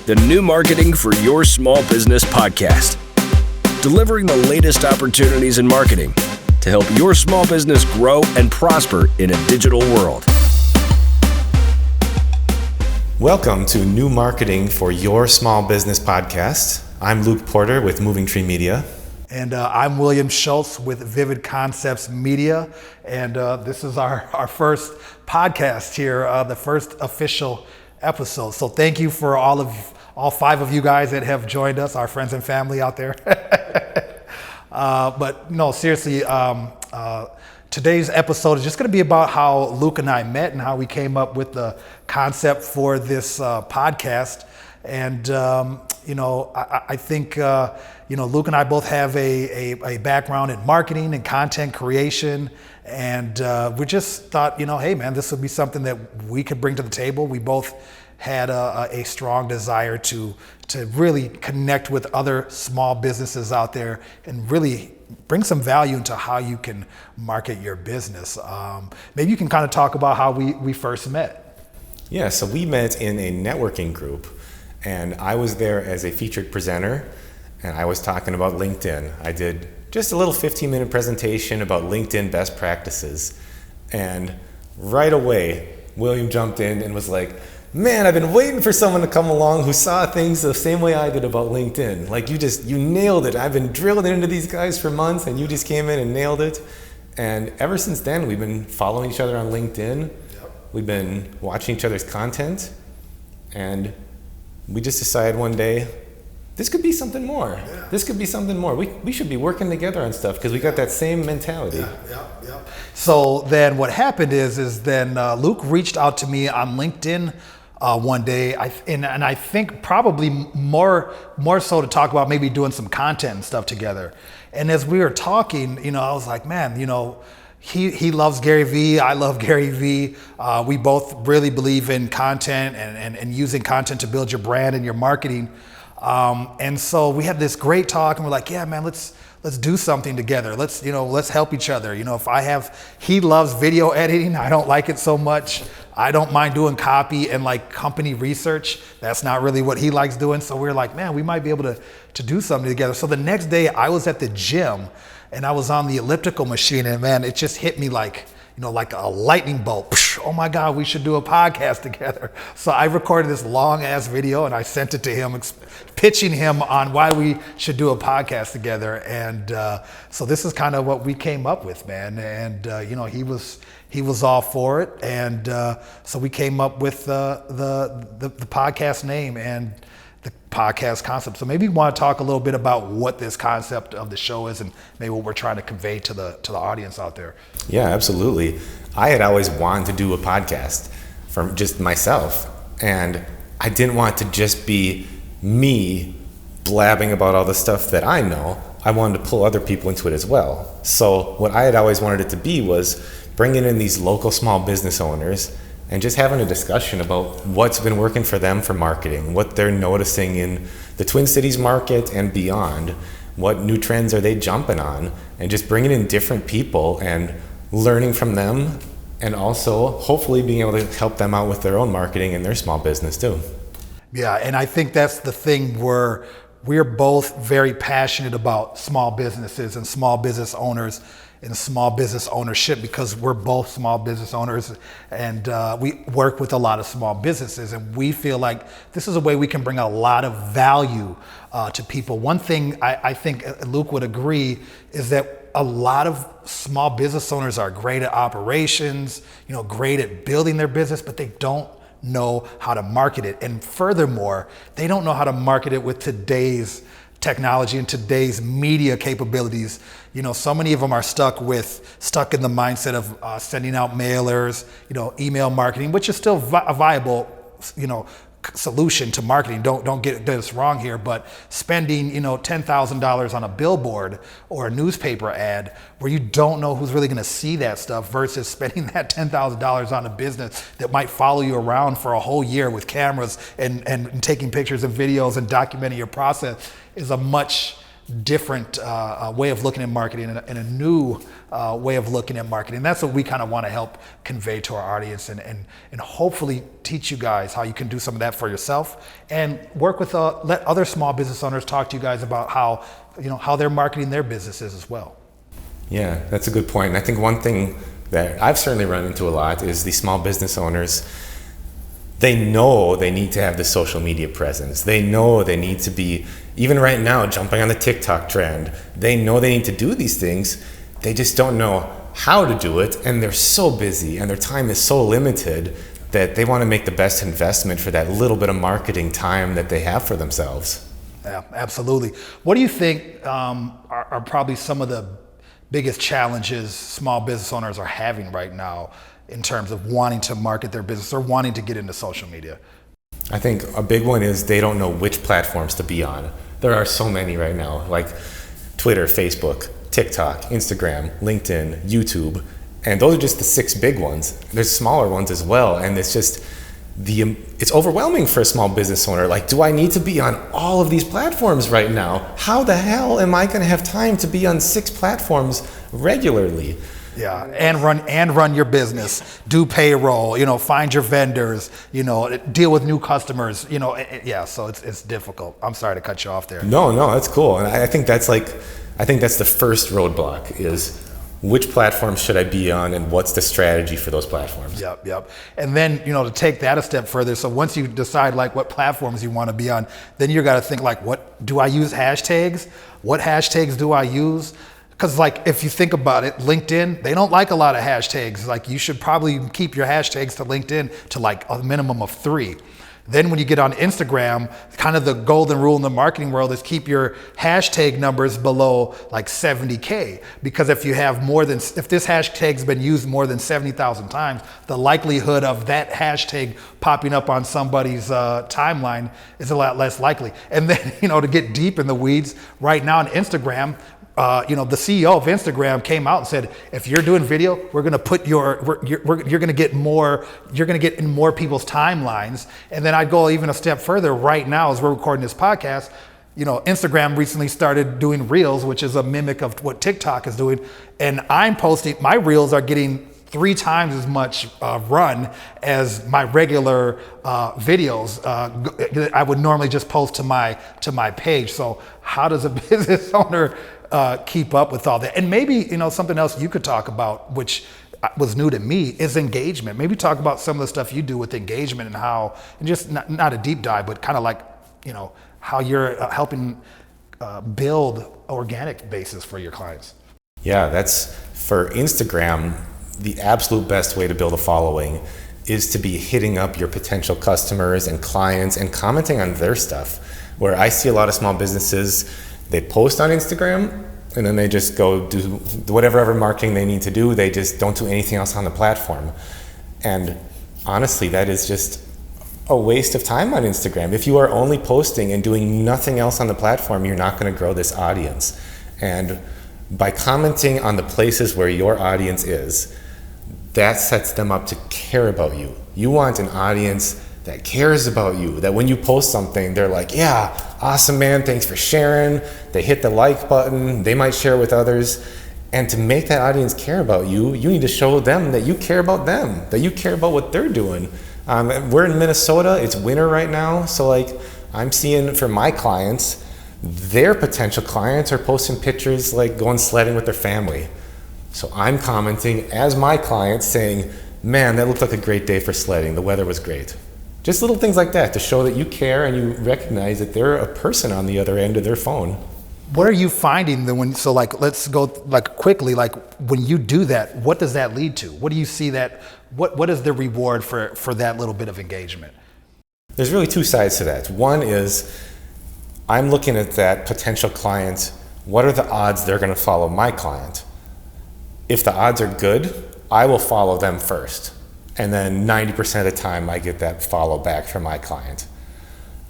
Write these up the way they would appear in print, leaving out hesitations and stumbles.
the New Marketing for Your Small Business podcast, delivering the latest opportunities in marketing to help your small business grow and prosper in a digital world. Welcome to New Marketing for Your Small Business podcast. I'm Luke Porter with Moving Tree Media. And I'm William Schultz with Vivid Concepts Media. And this is our first podcast here, the first official episode. So thank you for all five of you guys that have joined us, our friends and family out there. But no, seriously, today's episode is just going to be about how Luke and I met and how we came up with the concept for this podcast. And, I think, Luke and I both have a background in marketing and content creation. And we just thought, hey, man, this would be something that we could bring to the table. We both had a strong desire to really connect with other small businesses out there and really bring some value into how you can market your business. Maybe you can kind of talk about how we first met. Yeah, so we met in a networking group, and I was there as a featured presenter, and I was talking about LinkedIn. I did just a little 15-minute presentation about LinkedIn best practices, and right away, William jumped in and was like, man, I've been waiting for someone to come along who saw things the same way I did about LinkedIn. Like you nailed it. I've been drilling into these guys for months, and you just came in and nailed it. And ever since then, we've been following each other on LinkedIn. Yep. We've been watching each other's content, and we just decided one day, this could be something more. Yeah. This could be something more. We should be working together on stuff because we got that same mentality. Yeah. So then what happened is then Luke reached out to me on LinkedIn one day, and I think probably more so to talk about maybe doing some content and stuff together. And as we were talking, I was like, man, he loves Gary Vee. I love Gary Vee. We both really believe in content and using content to build your brand and your marketing. And so we had this great talk, and we're like, yeah, man, let's do something together. Let's help each other. He loves video editing. I don't like it so much. I don't mind doing copy and like company research. That's not really what he likes doing. So we're like, man, we might be able to do something together. So the next day I was at the gym and I was on the elliptical machine, and man, it just hit me like a lightning bolt. Oh my God, we should do a podcast together. So I recorded this long ass video and I sent it to him, pitching him on why we should do a podcast together. And so this is kind of what we came up with, man. And he was all for it. And so we came up with the podcast name and the podcast concept. So maybe you want to talk a little bit about what this concept of the show is and maybe what we're trying to convey to the audience out there. Yeah, absolutely. I had always wanted to do a podcast for just myself, and I didn't want to just be me blabbing about all the stuff that I know. I wanted to pull other people into it as well. So what I had always wanted it to be was bringing in these local small business owners and just having a discussion about what's been working for them for marketing, what they're noticing in the Twin Cities market and beyond, what new trends are they jumping on, and just bringing in different people and learning from them, and also hopefully being able to help them out with their own marketing and their small business too. Yeah, and I think that's the thing where we're both very passionate about small businesses and small business owners and small business ownership, because we're both small business owners and we work with a lot of small businesses, and we feel like this is a way we can bring a lot of value to people. One thing I think Luke would agree is that a lot of small business owners are great at operations, great at building their business, but they don't know how to market it. And furthermore, they don't know how to market it with today's technology and today's media capabilities. So many of them are stuck in the mindset of sending out mailers, email marketing, which is still a viable, solution to marketing. Don't get this wrong here, but spending, $10,000 on a billboard or a newspaper ad where you don't know who's really going to see that stuff versus spending that $10,000 on a business that might follow you around for a whole year with cameras and taking pictures and videos and documenting your process is a much different way of looking at marketing and a new way of looking at marketing. That's what we kind of want to help convey to our audience and hopefully teach you guys how you can do some of that for yourself and work with let other small business owners talk to you guys about how they're marketing their businesses as well. Yeah, that's a good point. And I think one thing that I've certainly run into a lot is the small business owners. They know they need to have the social media presence. They know they need to be, even right now, jumping on the TikTok trend. They know they need to do these things. They just don't know how to do it. And they're so busy and their time is so limited that they want to make the best investment for that little bit of marketing time that they have for themselves. Yeah, absolutely. What do you think are probably some of the biggest challenges small business owners are having right now in terms of wanting to market their business or wanting to get into social media? I think a big one is they don't know which platforms to be on. There are so many right now, like Twitter, Facebook, TikTok, Instagram, LinkedIn, YouTube, and those are just the 6 big ones. There's smaller ones as well, and it's just it's overwhelming for a small business owner. Like, do I need to be on all of these platforms right now? How the hell am I going to have time to be on 6 platforms regularly? Yeah, and run your business, do payroll, find your vendors, deal with new customers, yeah. So it's difficult. I'm sorry to cut you off there. No, that's cool. And I think that's the first roadblock is which platform should I be on and what's the strategy for those platforms? Yep. And then, to take that a step further. So once you decide like what platforms you want to be on, then you got to think like, what do I use hashtags? What hashtags do I use? Because like, if you think about it, LinkedIn, they don't like a lot of hashtags. Like you should probably keep your hashtags to LinkedIn to like a minimum of 3. Then when you get on Instagram, kind of the golden rule in the marketing world is keep your hashtag numbers below like 70K. Because if this hashtag's been used more than 70,000 times, the likelihood of that hashtag popping up on somebody's timeline is a lot less likely. And then, to get deep in the weeds, right now on Instagram, the CEO of Instagram came out and said, if you're doing video, we're going to put you're going to get in more people's timelines. And then I'd go even a step further. Right now, as we're recording this podcast, Instagram recently started doing Reels, which is a mimic of what TikTok is doing. And I'm posting, my Reels are getting 3 times as much run as my regular videos. I would normally just post to my page. So how does a business owner keep up with all that? And maybe, something else you could talk about, which was new to me, is engagement. Maybe talk about some of the stuff you do with engagement and how, and just not a deep dive, but kind of like, how you're helping build organic bases for your clients. Yeah, that's for Instagram. The absolute best way to build a following is to be hitting up your potential customers and clients and commenting on their stuff. Where I see a lot of small businesses, they post on Instagram and then they just go do whatever marketing they need to do. They just don't do anything else on the platform. And honestly, that is just a waste of time on Instagram. If you are only posting and doing nothing else on the platform, you're not going to grow this audience. And by commenting on the places where your audience is, that sets them up to care about you. You want an audience that cares about you, that when you post something, they're like, yeah, awesome, man, thanks for sharing. They hit the like button, they might share with others. And to make that audience care about you, you need to show them that you care about them, that you care about what they're doing. We're in Minnesota, it's winter right now, so like I'm seeing for my clients, their potential clients are posting pictures like going sledding with their family. So I'm commenting as my client saying, man, that looked like a great day for sledding. The weather was great. Just little things like that to show that you care and you recognize that they're a person on the other end of their phone. What are you finding let's go quickly, when you do that, what does that lead to? What do you see what is the reward for that little bit of engagement? There's really 2 sides to that. One is I'm looking at that potential client. What are the odds they're going to follow my client? If the odds are good, I will follow them first. And then 90% of the time I get that follow back from my client.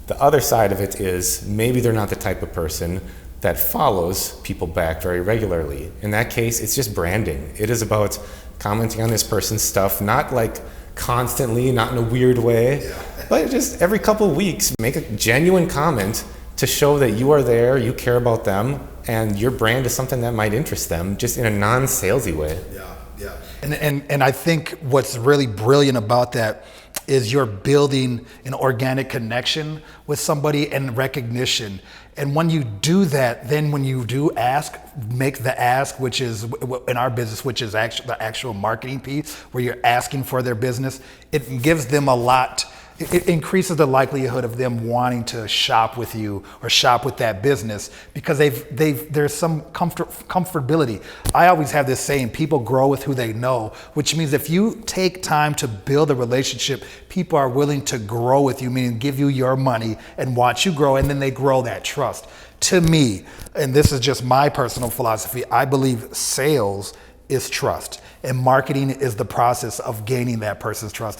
The other side of it is maybe they're not the type of person that follows people back very regularly. In that case, it's just branding. It is about commenting on this person's stuff, not like constantly, not in a weird way, but just every couple of weeks, make a genuine comment to show that you are there, you care about them, and your brand is something that might interest them just in a non-salesy way. Yeah. And I think what's really brilliant about that is you're building an organic connection with somebody and recognition. And when you do that, then when you do make the ask, which is in our business, which is the actual marketing piece, where you're asking for their business, it gives them a lot. It increases the likelihood of them wanting to shop with you or shop with that business because there's some comfortability. I always have this saying, people grow with who they know, which means if you take time to build a relationship, people are willing to grow with you, meaning give you your money and watch you grow, and then they grow that trust. To me, and this is just my personal philosophy, I believe sales is trust and marketing is the process of gaining that person's trust.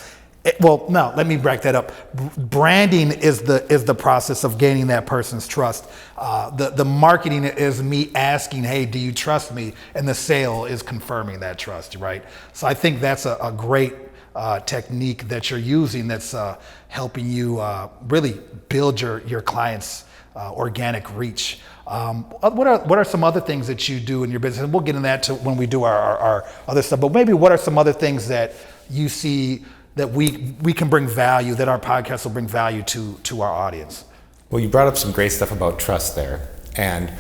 Well, no, let me back that up. Branding is the process of gaining that person's trust. The marketing is me asking, hey, do you trust me? And the sale is confirming that trust, right? So I think that's a great technique that you're using that's helping you really build your clients' organic reach. What are some other things that you do in your business? And we'll get into that when we do our other stuff, but maybe what are some other things that you see that we can bring value, that our podcast will bring value to our audience? Well, you brought up some great stuff about trust there. And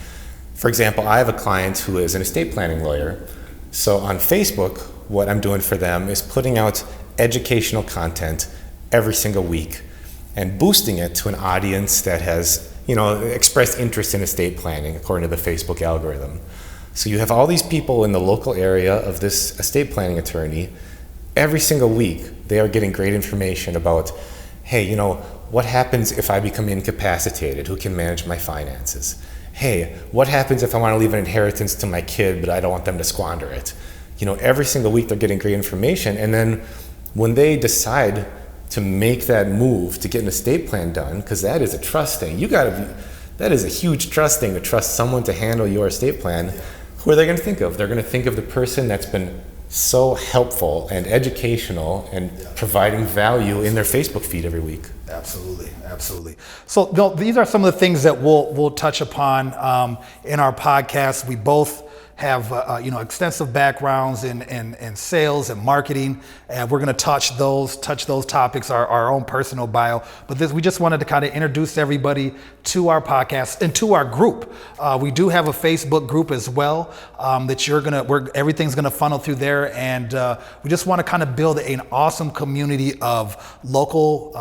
for example, I have a client who is an estate planning lawyer. So on Facebook, what I'm doing for them is putting out educational content every single week and boosting it to an audience that has, expressed interest in estate planning according to the Facebook algorithm. So you have all these people in the local area of this estate planning attorney. Every single week, they are getting great information about, hey, what happens if I become incapacitated? Who can manage my finances? Hey, what happens if I want to leave an inheritance to my kid, but I don't want them to squander it? Every single week they're getting great information. And then when they decide to make that move to get an estate plan done, because that is a trust thing, that is a huge trust thing, to trust someone to handle your estate plan. Who are they going to think of? They're going to think of the person that's been so helpful and educational and providing value in their Facebook feed every week. Absolutely. So these are some of the things that we'll touch upon in our podcast. We both have extensive backgrounds in sales and marketing, and we're going to touch those topics, our own personal bio. But we just wanted to kind of introduce everybody to our podcast and to our group. We do have a Facebook group as well that everything's going to funnel through there, and we just want to kind of build an awesome community of local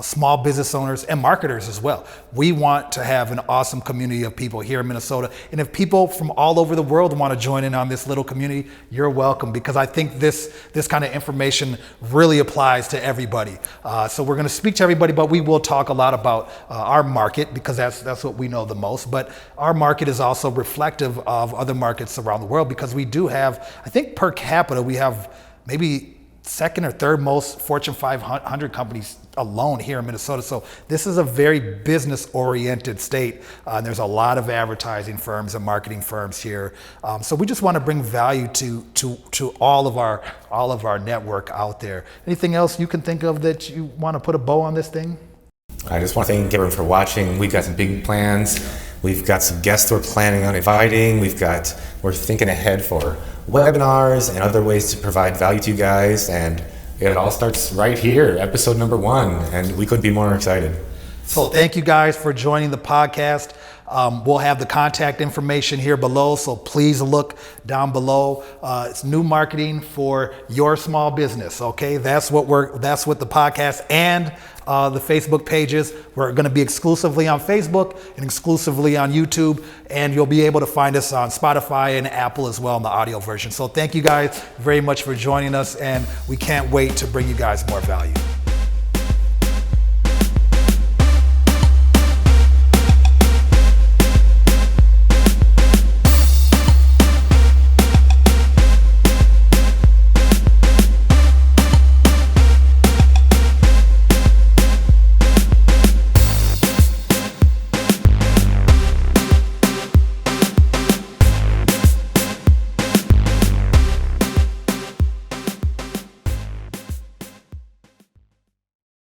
small business owners and marketers as well. We want to have an awesome community of people here in Minnesota, and if people from all over the world want to join in on this little community, you're welcome, because I think this kind of information really applies to everybody. So we're going to speak to everybody, but we will talk a lot about our market, because that's what we know the most. But our market is also reflective of other markets around the world, because we do have, I think per capita, we have maybe second or third most Fortune 500 companies alone here in Minnesota. So this is a very business-oriented state. There's a lot of advertising firms and marketing firms here. So we just want to bring value to all of our network out there. Anything else you can think of that you want to put a bow on this thing? I just want to thank everyone for watching. We've got some big plans. We've got some guests we're planning on inviting. We're thinking ahead for webinars and other ways to provide value to you guys. And it all starts right here, episode number 1. And we couldn't be more excited. So thank you guys for joining the podcast. We'll have the contact information here below, so please look down below. It's new marketing for your small business. Okay, that's what the podcast and the Facebook pages. We're going to be exclusively on Facebook and exclusively on YouTube, and you'll be able to find us on Spotify and Apple as well in the audio version. So thank you guys very much for joining us, and we can't wait to bring you guys more value.